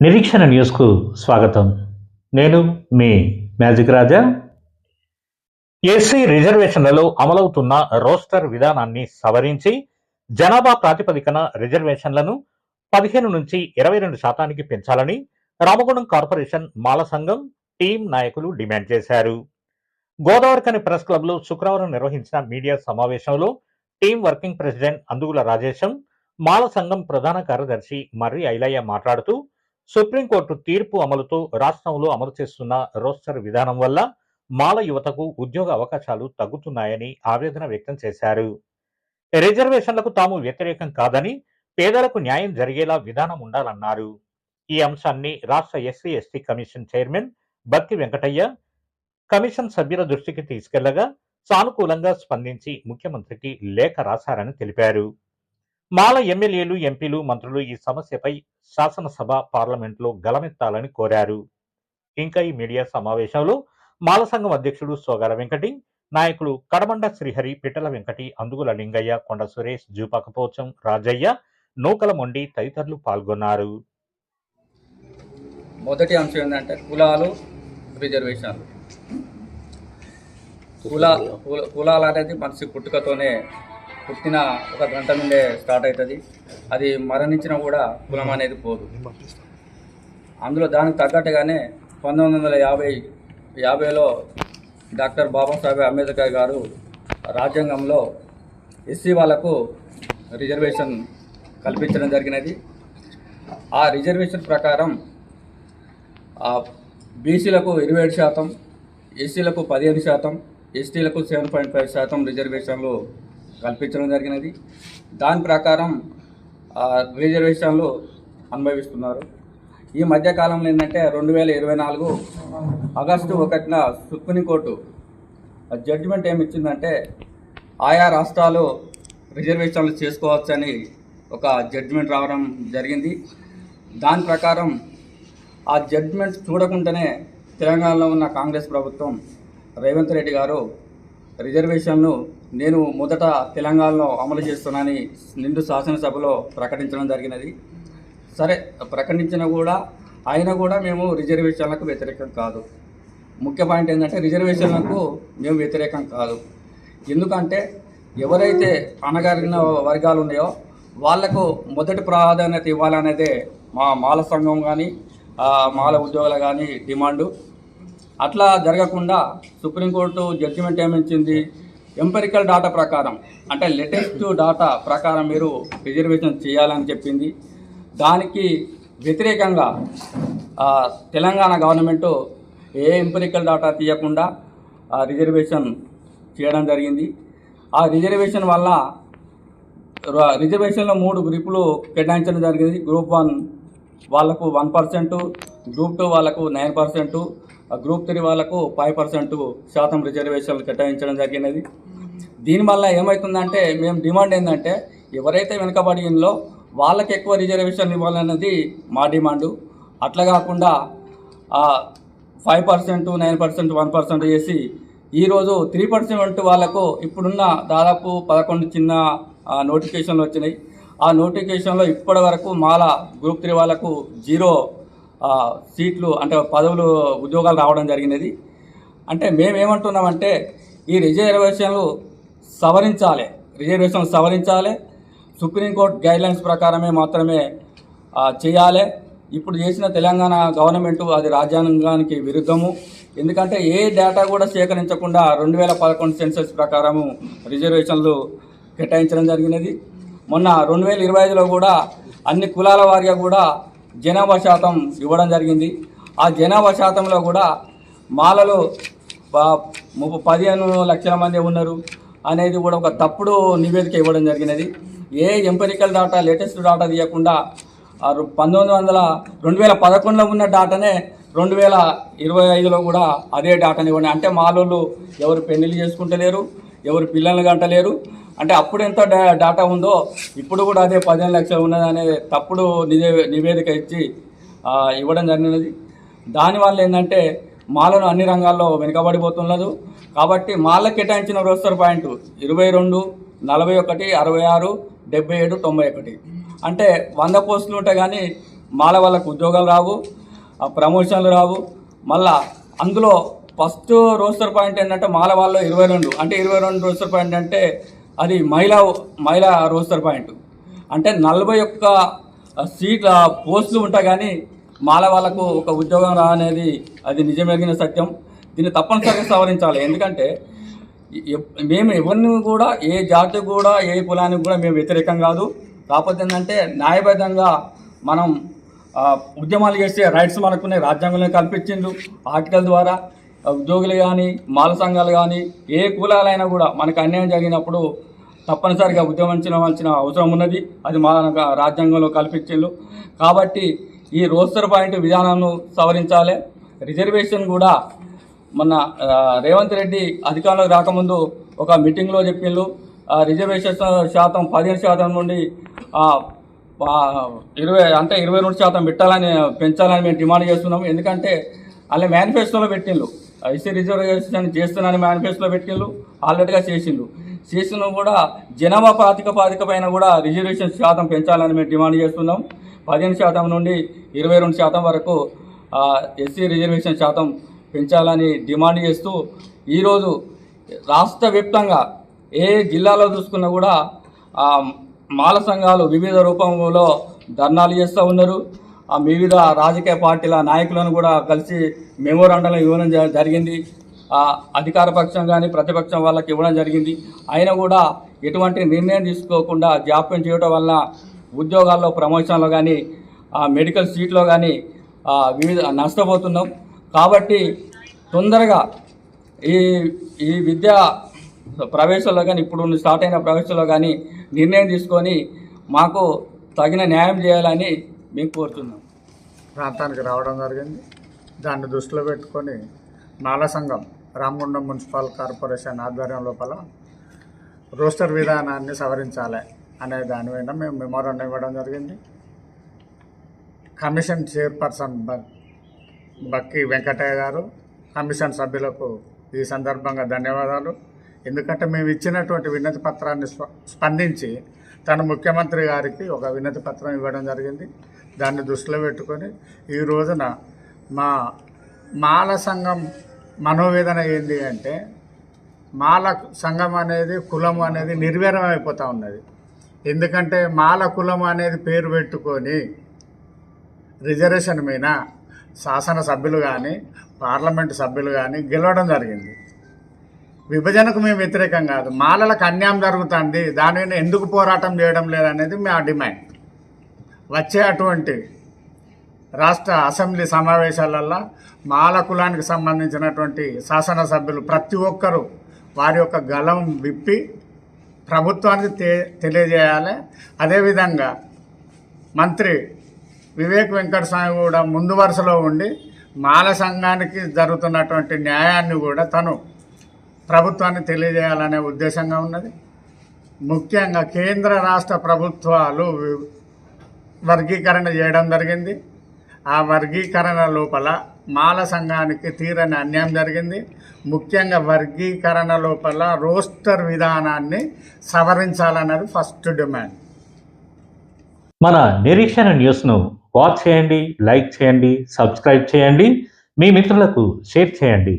నిరీక్షణ న్యూస్కు స్వాగతం. నేను మీ మ్యాజిక్ రాజా. ఎస్సీ రిజర్వేషన్లలో అమలవుతున్న రోస్టర్ విధానాన్ని సవరించి జనాభా ప్రాతిపదికన రిజర్వేషన్లను 15 నుంచి 22% పెంచాలని రామగుండం కార్పొరేషన్ మాల సంఘం టీం నాయకులు డిమాండ్ చేశారు. గోదావరికని ప్రెస్ క్లబ్లో శుక్రవారం నిర్వహించిన మీడియా సమావేశంలో team working president Andugula Rajesham, మాల సంఘం ప్రధాన కార్యదర్శి మర్రి ఐలయ్య మాట్లాడుతూ సుప్రీంకోర్టు తీర్పు అమలుతో రాష్ట్రంలో అమలు చేస్తున్న రోస్టర్ విధానం వల్ల మాల యువతకు ఉద్యోగ అవకాశాలు తగ్గుతున్నాయని ఆవేదన వ్యక్తం చేశారు. రిజర్వేషన్లకు తాము వ్యతిరేకం కాదని, పేదలకు న్యాయం జరిగేలా విధానం ఉండాలన్నారు. ఈ అంశాన్ని రాష్ట్ర ఎస్సీ ఎస్టీ కమిషన్ చైర్మన్ బత్తి వెంకటయ్య కమిషన్ సభ్యుల దృష్టికి తీసుకెళ్లగా సానుకూలంగా స్పందించి ముఖ్యమంత్రికి లేఖ రాశారని తెలిపారు. మాల ఎమ్మెల్యేలు, ఎంపీలు, మంత్రులు ఈ సమస్యపై శాసనసభ, పార్లమెంట్లో గలమెత్తాలని కోరారు. ఇంకా ఈ మీడియా సమావేశంలో మాల సంఘం అధ్యక్షుడు సోగాల వెంకటి, నాయకులు కడమండ శ్రీహరి, పిట్టల వెంకటి, అందుగుల లింగయ్య, కొండ సురేష్, జూపాకపోచం, రాజయ్య, నూకల మొండి తదితరులు పాల్గొన్నారు. మొదటి అంశం ఏంటంటే కులాలు, రిజర్వేషన్లు. కులాలు అనేది మనిషి పుట్టుకతోనే పుట్టిన ఒక గంట నుండే స్టార్ట్ అవుతుంది. అది మరణించినా కూడా కులం అనేది పోదు. అందులో దానికి తగ్గట్టుగానే 1950లో డాక్టర్ బాబాసాహెబ్ అంబేద్కర్ గారు రాజ్యాంగంలో ఎస్సీ వాళ్ళకు రిజర్వేషన్ కల్పించడం జరిగినది. ఆ రిజర్వేషన్ ప్రకారం బీసీలకు 27%, ఎస్సీలకు 15%, ఎస్టీలకు 7.5% రిజర్వేషన్లు కల్పించడం జరిగినది. దాని ప్రకారం రిజర్వేషన్లు అనుభవిస్తున్నారు. ఈ మధ్యకాలంలో ఏంటంటే 2024 ఆగస్టు 1న సుప్రీంకోర్టు జడ్జిమెంట్ ఏమిచ్చిందంటే ఆయా రాష్ట్రాలు రిజర్వేషన్లు చేసుకోవచ్చని ఒక జడ్జిమెంట్ రావడం జరిగింది. దాని ప్రకారం ఆ జడ్జిమెంట్ చూడకుండానే తెలంగాణలో ఉన్న కాంగ్రెస్ ప్రభుత్వం రేవంత్ రెడ్డి గారు రిజర్వేషన్ను నేను మొదట తెలంగాణలో అమలు చేస్తున్నానని నిండు శాసనసభలో ప్రకటించడం జరిగినది. సరే, ప్రకటించిన కూడా అయినా కూడా మేము రిజర్వేషన్లకు వ్యతిరేకం కాదు. ముఖ్య పాయింట్ ఏంటంటే రిజర్వేషన్లకు మేము వ్యతిరేకం కాదు. ఎందుకంటే ఎవరైతే అణగారిన వర్గాలు ఉన్నాయో వాళ్లకు మొదటి ప్రాధాన్యత ఇవ్వాలనేదే మా మాల సంఘం కానీ మాల ఉద్యోగులు కానీ డిమాండు. అట్లా జరగకుండా సుప్రీంకోర్టు జడ్జిమెంట్ ఏమిచ్చింది, ఎంపెరికల్ డాటా ప్రకారం అంటే లేటెస్ట్ డాటా ప్రకారం మీరు రిజర్వేషన్ చేయాలని చెప్పింది. దానికి వ్యతిరేకంగా తెలంగాణ గవర్నమెంటు ఏ ఎంపెరికల్ డాటా తీయకుండా రిజర్వేషన్ చేయడం జరిగింది. ఆ రిజర్వేషన్ వల్ల రిజర్వేషన్లో 3 గ్రూపులు కేటాయించడం జరిగింది. గ్రూప్ 1 వాళ్ళకు 1%, గ్రూప్ 2 వాళ్ళకు 9%, గ్రూప్ 3 వాళ్ళకు 5% రిజర్వేషన్లు కేటాయించడం జరిగినది. దీనివల్ల ఏమవుతుందంటే మేము డిమాండ్ ఏంటంటే ఎవరైతే వెనుకబడిలో వాళ్ళకి ఎక్కువ రిజర్వేషన్ ఇవ్వాలన్నది మా డిమాండు. అట్లా కాకుండా 5%, 9%, 1% చేసి ఈరోజు 3% వాళ్ళకు ఇప్పుడున్న దాదాపు 11 చిన్న నోటిఫికేషన్లు వచ్చినాయి. ఆ నోటిఫికేషన్లో ఇప్పటి వరకు మాల గ్రూప్ 3 వాళ్ళకు 0 సీట్లు అంటే పదవులు ఉద్యోగాలు రావడం జరిగినది. అంటే మేమేమంటున్నామంటే ఈ రిజర్వేషన్లు సవరించాలి. సుప్రీంకోర్టు గైడ్లైన్స్ ప్రకారమే మాత్రమే చేయాలి. ఇప్పుడు చేసిన తెలంగాణ గవర్నమెంటు అది రాజ్యాంగానికి విరుద్ధము. ఎందుకంటే ఏ డేటా కూడా సేకరించకుండా 2011 సెన్సస్ ప్రకారము రిజర్వేషన్లు కేటాయించడం జరిగినది. మొన్న 2025లో కూడా అన్ని కులాల వారిగా కూడా జనాభా శాతం ఇవ్వడం జరిగింది. ఆ జనాభా శాతంలో కూడా మాలలు 15 లక్షల మంది ఉన్నారు అనేది కూడా ఒక తప్పుడు నివేదిక ఇవ్వడం జరిగినది. ఏ ఎంపెరికల్ డాటా, లేటెస్ట్ డాటా తీయకుండా 2011లో ఉన్న డాటానే 2025లో కూడా అదే డాటాని ఇవ్వండి. అంటే మాలోళ్ళు ఎవరు పెళ్లిళ్ళు చేసుకుంటలేరు, ఎవరు పిల్లల్ని కంటలేరు. అంటే అప్పుడు ఎంత డాటా ఉందో ఇప్పుడు కూడా అదే 15 లక్షలు ఉన్నదనే తప్పుడు నివేదిక ఇచ్చి ఇవ్వడం జరిగినది. దానివల్ల ఏంటంటే మాలను అన్ని రంగాల్లో వెనుకబడిపోతున్నది. కాబట్టి మాలకు కేటాయించిన రోస్టర్ పాయింట్ 22, 41, 66, 77, 91. అంటే 100 పోస్టులు ఉంటాయి కానీ మాల వాళ్ళకు ఉద్యోగాలు రావు, ప్రమోషన్లు రావు. మళ్ళా అందులో ఫస్ట్ రోస్టర్ పాయింట్ ఏంటంటే మాల వాళ్ళు 22 అంటే 22 రోస్టర్ పాయింట్ అంటే అది మహిళా రోస్టర్ పాయింట్ అంటే 41 సీట్ల పోస్టులు ఉంటాయి. కానీ మాల వాళ్ళకు ఒక ఉద్యోగం రానేది అది నిజమెరిగిన సత్యం. దీన్ని తప్పనిసరిగా సవరించాలి. ఎందుకంటే మేము ఎవరిని కూడా ఏ జాతి కూడా ఏ కులానికి కూడా మేము వ్యతిరేకం కాదు. కాకపోతే ఏంటంటే న్యాయబద్ధంగా మనం ఉద్యమాలు చేసే రైట్స్ మనకునే రాజ్యాంగంలో కల్పించిండు. ఆర్టికల్ ద్వారా ఉద్యోగులు కానీ మాల సంఘాలు కానీ ఏ కులాలైనా కూడా మనకు అన్యాయం జరిగినప్పుడు తప్పనిసరిగా ఉద్యమించవలసిన అవసరం ఉన్నది. అది మన రాజ్యాంగంలో కల్పించిండు. కాబట్టి ఈ రోస్టర్ పాయింట్ విధానాన్ని సవరించాలి. రిజర్వేషన్ కూడా మొన్న రేవంత్ రెడ్డి అధికారంలోకి రాకముందు ఒక మీటింగ్లో చెప్పిండు రిజర్వేషన్ శాతం 15% నుండి 22% పెంచాలని మేము డిమాండ్ చేస్తున్నాం. ఎందుకంటే అలా మేనిఫెస్టోలో పెట్టిండు ఎస్సీ రిజర్వేషన్ చేస్తున్నానని మేనిఫెస్టోలో పెట్టిండు. ఆల్రెడీగా చేసిన కూడా జనాభా ప్రాతిపదిక పైన కూడా రిజర్వేషన్ శాతం పెంచాలని మేము డిమాండ్ చేస్తున్నాం. 15% నుండి 22% వరకు ఎస్సీ రిజర్వేషన్ శాతం పెంచాలని డిమాండ్ చేస్తూ ఈరోజు రాష్ట్ర వ్యాప్తంగా ఏ జిల్లాలో చూసుకున్నా కూడా మాల సంఘాలు వివిధ రూపంలో ధర్నాలు చేస్తూ ఉన్నారు. వివిధ రాజకీయ పార్టీల నాయకులను కూడా కలిసి మెమోరాండంలు ఇవ్వడం జరిగింది. అధికార పక్షం కానీ ప్రతిపక్షం వాళ్ళకి ఇవ్వడం జరిగింది. అయినా కూడా ఎటువంటి నిర్ణయం తీసుకోకుండా జాప్యం చేయడం వల్ల ఉద్యోగాల్లో ప్రమోషన్లో కానీ మెడికల్ సీట్లో కానీ వివిధ నష్టపోతున్నాం. కాబట్టి తొందరగా ఈ విద్యా ప్రవేశంలో కానీ ఇప్పుడు స్టార్ట్ అయిన ప్రవేశంలో కానీ నిర్ణయం తీసుకొని మాకు తగిన న్యాయం చేయాలని మేము కోరుతున్నాం. ప్రాంతానికి రావడం జరిగింది. దాన్ని దృష్టిలో పెట్టుకొని మాల సంఘం రామగుండం మున్సిపల్ కార్పొరేషన్ ఆధ్వర్యం లోపల రోస్టర్ విధానాన్ని సవరించాలి అనే దాని మీద మేము మెమోరాండం ఇవ్వడం జరిగింది. కమిషన్ చైర్పర్సన్ బక్కి వెంకటయ్య గారు, కమిషన్ సభ్యులకు ఈ సందర్భంగా ధన్యవాదాలు. ఎందుకంటే మేము ఇచ్చినటువంటి వినతి పత్రాన్ని స్పందించి తను ముఖ్యమంత్రి గారికి ఒక వినతి పత్రం ఇవ్వడం జరిగింది. దాన్ని దృష్టిలో పెట్టుకొని ఈ రోజున మా మాల సంఘం మనోవేదన ఏంటి అంటే మాల సంఘం అనేది కులం అనేది నిర్వీర్యం అయిపోతూ ఉన్నది. ఎందుకంటే మాల కులం అనేది పేరు పెట్టుకొని రిజర్వేషన్ మీద శాసనసభ్యులు కానీ పార్లమెంటు సభ్యులు కానీ గెలవడం జరిగింది. విభజనకు మేము వ్యతిరేకం కాదు, మాలలకు అన్యాయం జరుగుతుంది, దాని మీద ఎందుకు పోరాటం చేయడం లేదనేది మా డిమాండ్. వచ్చే అటువంటి రాష్ట్ర అసెంబ్లీ సమావేశాలల్లో మాల కులానికి సంబంధించినటువంటి శాసనసభ్యులు ప్రతి ఒక్కరూ వారి యొక్క గళం విప్పి ప్రభుత్వానికి తెలియజేయాలి. అదేవిధంగా మంత్రి వివేక్ వెంకటస్వామి కూడా ముందు వరుసలో ఉండి మాల సంఘానికి జరుగుతున్నటువంటి న్యాయాన్ని కూడా తను ప్రభుత్వాన్ని తెలియజేయాలనే ఉద్దేశంగా ఉన్నది. ముఖ్యంగా కేంద్ర రాష్ట్ర ప్రభుత్వాలు వర్గీకరణ చేయడం జరిగింది. ఆ వర్గీకరణ లోపల మాల సంఘానికి తీరని అన్యాయం జరిగింది. ముఖ్యంగా వర్గీకరణ లోపల రోస్టర్ విధానాన్ని సవరించాలన్నది ఫస్ట్ డిమాండ్. మన నిరీక్షణ న్యూస్ను వాచ్ చేయండి, లైక్ చేయండి, సబ్స్క్రైబ్ చేయండి, మీ మిత్రులకు షేర్ చేయండి.